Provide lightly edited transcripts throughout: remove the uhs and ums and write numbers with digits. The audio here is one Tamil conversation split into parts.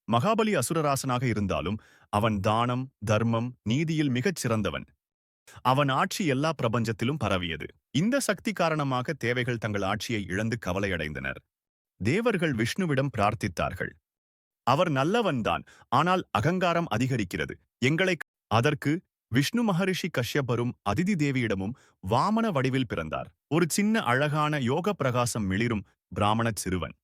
மகாபலி அசுரராசனாக இருந்தாலும் அவன் தானம், தர்மம், நீதியில் மிகச் சிறந்தவன். அவன் ஆட்சி எல்லா பிரபஞ்சத்திலும் பரவியது. இந்த சக்தி காரணமாக தேவைகள் தங்கள் ஆட்சியை இழந்து கவலையடைந்தனர். தேவர்கள் விஷ்ணுவிடம் பிரார்த்தித்தார்கள். அவர் நல்லவன்தான், ஆனால் அகங்காரம் அதிகரிக்கிறது. எங்களை அதற்கு விஷ்ணு மகரிஷி கஷ்யபரும் அதிதி தேவியிடமும் வாமன வடிவில் பிறந்தார். ஒரு சின்ன அழகான யோக பிரகாசம் மிளிரும் பிராமணச் சிறுவன்.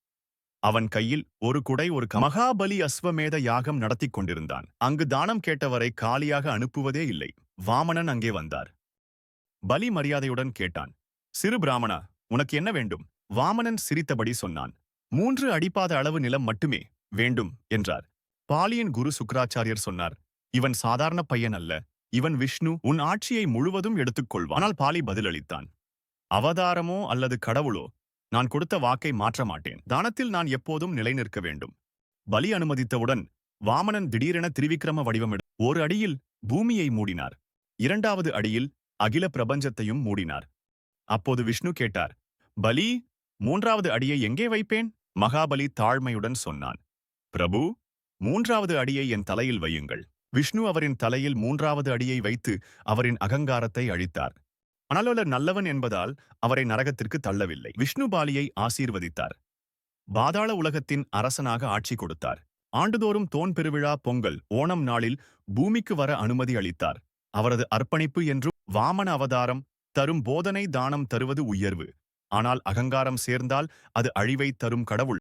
அவன் கையில் ஒரு குடை மகாபலி அஸ்வமேத யாகம் நடத்திக் கொண்டிருந்தான். அங்கு தானம் கேட்டவரை காலியாக அனுப்புவதே இல்லை. வாமனன் அங்கே வந்தார். பலி மரியாதையுடன் கேட்டான், சிறு பிராமணா, உனக்கு என்ன வேண்டும்? வாமனன் சிரித்தபடி சொன்னான், 3 அடிப்பாத அளவு நிலம் மட்டுமே வேண்டும் என்றார். பாலியின் குரு சுக்ராச்சாரியர் சொன்னார், இவன் சாதாரண பையன் அல்ல, இவன் விஷ்ணு, உன் ஆட்சியை முழுவதும் எடுத்துக்கொள்வான். ஆனால் பாலி பதிலளித்தான், அவதாரமோ அல்லது கடவுளோ, நான் கொடுத்த வாக்கை மாற்ற மாட்டேன். தானத்தில் நான் எப்போதும் நிலை நிற்க வேண்டும். பலி அனுமதித்தவுடன் வாமனன் திடீரென திரிவிக்ரம வடிவம் ஒரு அடியில் பூமியை மூடினார். 2வது அடியில் அகில பிரபஞ்சத்தையும் மூடினார். அப்போது விஷ்ணு கேட்டார், பலி, 3வது அடியை எங்கே வைப்பேன்? மகாபலி தாழ்மையுடன் சொன்னான், பிரபு, 3வது அடியை என் தலையில் வையுங்கள். விஷ்ணு அவரின் தலையில் 3வது அடியை வைத்து அவரின் அகங்காரத்தை அழித்தார். ஆனால் அவர் நல்லவன் என்பதால் அவரை நரகத்திற்கு தள்ளவில்லை. விஷ்ணு பாலியை ஆசீர்வதித்தார். பாதாள உலகத்தின் அரசனாக ஆட்சி கொடுத்தார். ஆண்டுதோறும் தோன் பெருவிழா, பொங்கல், ஓணம் நாளில் பூமிக்கு வர அனுமதி அளித்தார். அவரது அர்ப்பணிப்பு என்றும் வாமன அவதாரம் தரும் போதனை தானம் தருவது உயர்வு. ஆனால் அகங்காரம் சேர்ந்தால் அது அழிவை தரும் கடவுள்.